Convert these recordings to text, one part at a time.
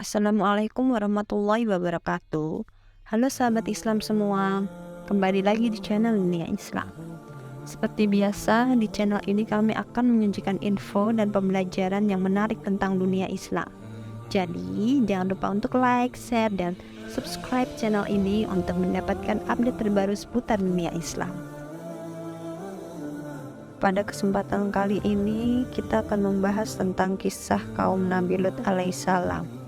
Assalamualaikum warahmatullahi wabarakatuh. Halo sahabat Islam semua, kembali lagi di channel Dunia Islam. Seperti biasa, di channel ini kami akan menyajikan info dan pembelajaran yang menarik tentang dunia Islam. Jadi, jangan lupa untuk like, share, dan subscribe channel ini untuk mendapatkan update terbaru seputar dunia Islam. Pada kesempatan kali ini, kita akan membahas tentang kisah kaum Nabi Lut alaihissalam.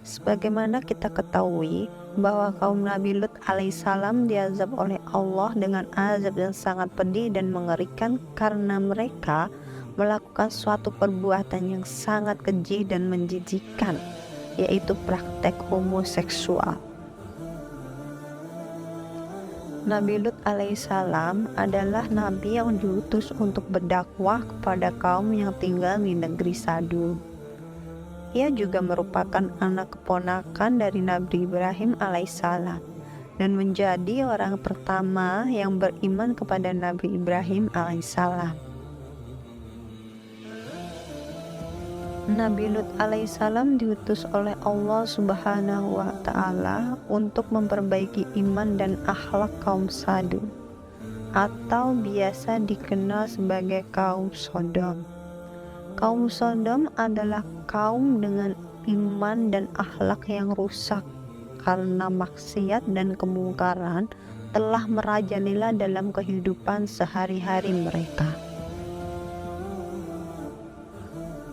Sebagaimana kita ketahui bahwa kaum Nabi Lut alaihissalam diazab oleh Allah dengan azab yang sangat pedih dan mengerikan karena mereka melakukan suatu perbuatan yang sangat keji dan menjijikkan, yaitu praktek homoseksual. Nabi Lut alaihissalam adalah nabi yang diutus untuk berdakwah kepada kaum yang tinggal di negeri Sadum. Ia juga merupakan anak keponakan dari Nabi Ibrahim alaihissalam dan menjadi orang pertama yang beriman kepada Nabi Ibrahim alaihissalam. Nabi Lut alaihissalam diutus oleh Allah Subhanahu wa Ta'ala untuk memperbaiki iman dan akhlak kaum Sadum, atau biasa dikenal sebagai kaum Sodom. Kaum Sodom adalah kaum dengan iman dan akhlak yang rusak karena maksiat dan kemungkaran telah merajalela dalam kehidupan sehari-hari mereka.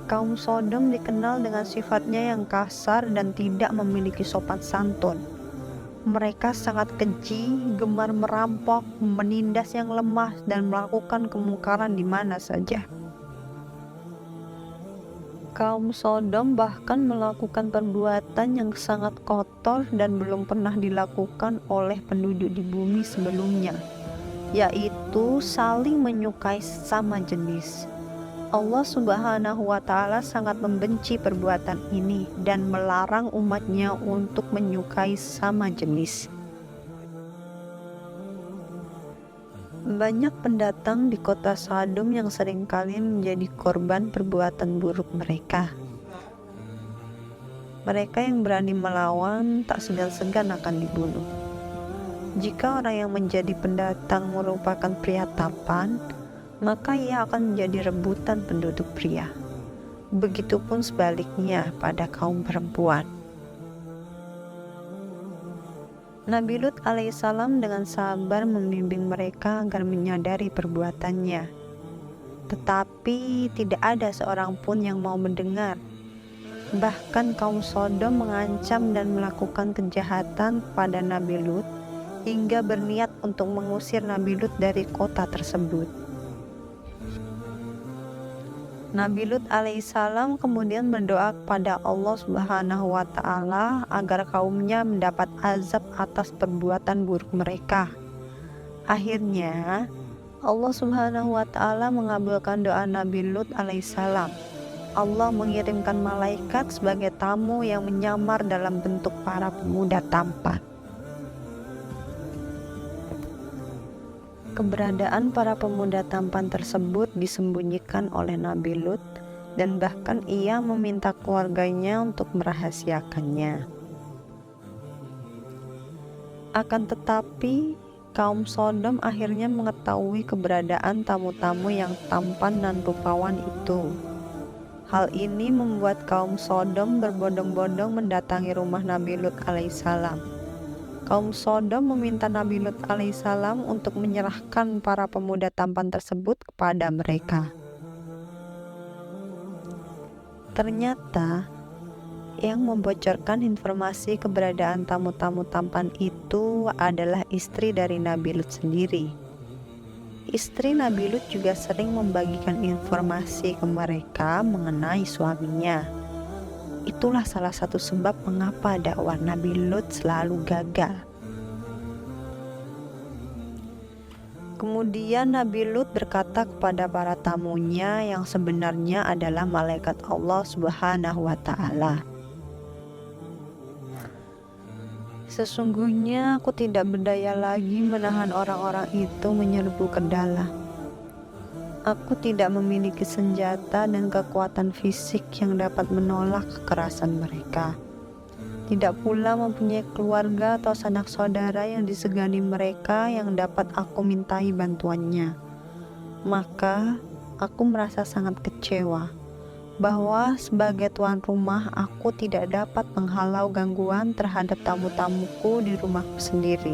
Kaum Sodom dikenal dengan sifatnya yang kasar dan tidak memiliki sopan santun. Mereka sangat keji, gemar merampok, menindas yang lemah, dan melakukan kemungkaran di mana saja. Kaum Sodom bahkan melakukan perbuatan yang sangat kotor dan belum pernah dilakukan oleh penduduk di bumi sebelumnya, yaitu saling menyukai sesama jenis. Allah Subhanahu wa Ta'ala sangat membenci perbuatan ini dan melarang umatnya untuk menyukai sesama jenis. Banyak pendatang di kota Sadum yang seringkali menjadi korban perbuatan buruk mereka. Mereka yang berani melawan tak segan-segan akan dibunuh. Jika orang yang menjadi pendatang merupakan pria tampan, maka ia akan menjadi rebutan penduduk pria. Begitupun sebaliknya pada kaum perempuan. Nabi Lut alaihissalam dengan sabar membimbing mereka agar menyadari perbuatannya. Tetapi tidak ada seorang pun yang mau mendengar. Bahkan kaum Sodom mengancam dan melakukan kejahatan pada Nabi Lut hingga berniat untuk mengusir Nabi Lut dari kota tersebut. Nabi Lut alaihissalam kemudian berdoa kepada Allah Subhanahu wa Ta'ala agar kaumnya mendapat azab atas perbuatan buruk mereka. Akhirnya Allah Subhanahu wa Ta'ala mengabulkan doa Nabi Lut alaihissalam. Allah mengirimkan malaikat sebagai tamu yang menyamar dalam bentuk para pemuda tampan. Keberadaan para pemuda tampan tersebut disembunyikan oleh Nabi Lut dan bahkan ia meminta keluarganya untuk merahasiakannya. Akan tetapi, kaum Sodom akhirnya mengetahui keberadaan tamu-tamu yang tampan dan rupawan itu. Hal ini membuat kaum Sodom berbondong-bondong mendatangi rumah Nabi Lut alaihissalam. Kaum Sodom meminta Nabi Lut alaihissalam untuk menyerahkan para pemuda tampan tersebut kepada mereka. Ternyata yang membocorkan informasi keberadaan tamu-tamu tampan itu adalah istri dari Nabi Lut sendiri. Istri Nabi Lut juga sering membagikan informasi ke mereka mengenai suaminya. Itulah salah satu sebab mengapa dakwah Nabi Lut selalu gagal. Kemudian Nabi Lut berkata kepada para tamunya yang sebenarnya adalah malaikat Allah Subhanahu wa Ta'ala, "Sesungguhnya aku tidak berdaya lagi menahan orang-orang itu menyerbu ke dalam. Aku tidak memiliki senjata dan kekuatan fisik yang dapat menolak kekerasan mereka. tidak pula mempunyai keluarga atau sanak saudara yang disegani mereka yang dapat aku mintai bantuannya. Maka aku merasa sangat kecewa bahwa sebagai tuan rumah aku tidak dapat menghalau gangguan terhadap tamu-tamuku di rumahku sendiri.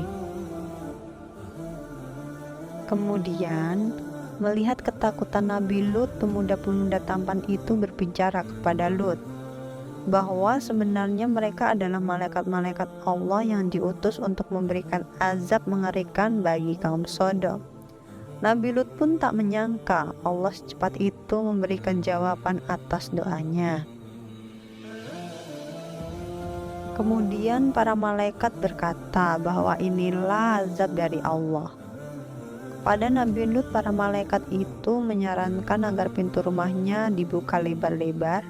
Kemudian, melihat ketakutan Nabi Lut, pemuda-pemuda tampan itu berbicara kepada Lut bahwa sebenarnya mereka adalah malaikat-malaikat Allah yang diutus untuk memberikan azab mengerikan bagi kaum Sodom. Nabi Lut pun tak menyangka Allah secepat itu memberikan jawaban atas doanya. Kemudian para malaikat berkata bahwa inilah azab dari Allah. Pada Nabi Lut, para malaikat itu menyarankan agar pintu rumahnya dibuka lebar-lebar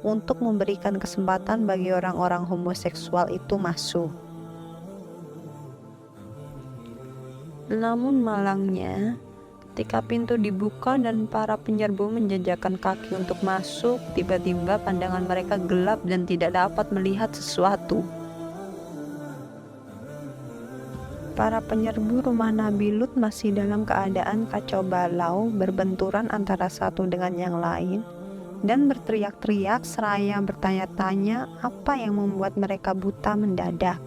untuk memberikan kesempatan bagi orang-orang homoseksual itu masuk. Namun malangnya, ketika pintu dibuka dan para penyerbu menjajakan kaki untuk masuk, tiba-tiba pandangan mereka gelap dan tidak dapat melihat sesuatu. Para penyerbu rumah Nabi Lut masih dalam keadaan kacau balau, berbenturan antara satu dengan yang lain, dan berteriak-teriak seraya bertanya-tanya apa yang membuat mereka buta mendadak.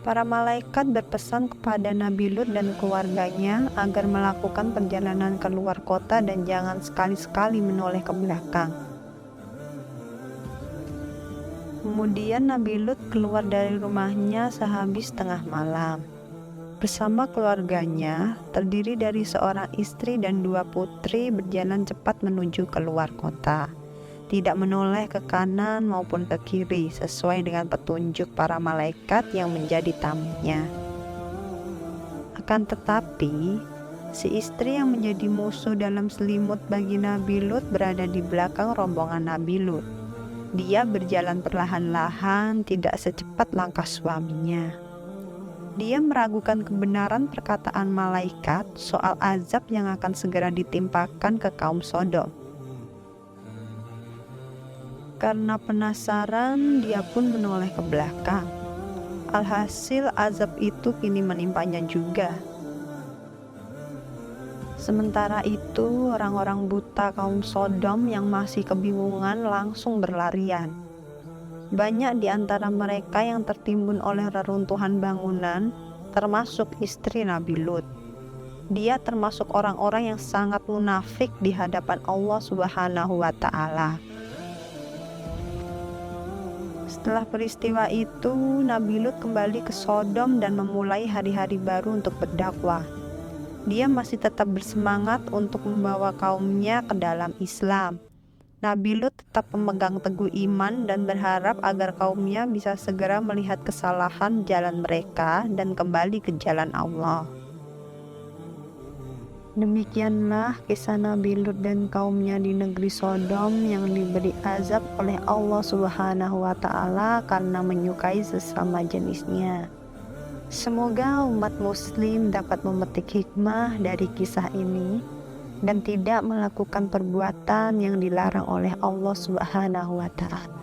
Para malaikat berpesan kepada Nabi Lut dan keluarganya agar melakukan perjalanan keluar kota dan jangan sekali-sekali menoleh ke belakang. Kemudian Nabi Lut keluar dari rumahnya sehabis tengah malam. Bersama keluarganya, terdiri dari seorang istri dan 2 putri, berjalan cepat menuju keluar kota, tidak menoleh ke kanan maupun ke kiri sesuai dengan petunjuk para malaikat yang menjadi tamunya. Akan tetapi, si istri yang menjadi musuh dalam selimut bagi Nabi Lut berada di belakang rombongan Nabi Lut. Dia berjalan perlahan-lahan, tidak secepat langkah suaminya. Dia meragukan kebenaran perkataan malaikat soal azab yang akan segera ditimpakan ke kaum Sodom. Karena penasaran, dia pun menoleh ke belakang. Alhasil azab itu kini menimpanya juga. Sementara itu, orang-orang buta kaum Sodom yang masih kebingungan langsung berlarian. Banyak di antara mereka yang tertimbun oleh reruntuhan bangunan, termasuk istri Nabi Lut. Dia termasuk orang-orang yang sangat munafik di hadapan Allah Subhanahu wa Ta'ala. Setelah peristiwa itu, Nabi Lut kembali ke Sodom dan memulai hari-hari baru untuk berdakwah. Dia masih tetap bersemangat untuk membawa kaumnya ke dalam Islam. Nabi Lut tetap memegang teguh iman dan berharap agar kaumnya bisa segera melihat kesalahan jalan mereka dan kembali ke jalan Allah. Demikianlah kisah Nabi Lut dan kaumnya di negeri Sodom yang diberi azab oleh Allah Subhanahu wa Ta'ala karena menyukai sesama jenisnya. Semoga umat muslim dapat memetik hikmah dari kisah ini dan tidak melakukan perbuatan yang dilarang oleh Allah Subhanahu wa Ta'ala.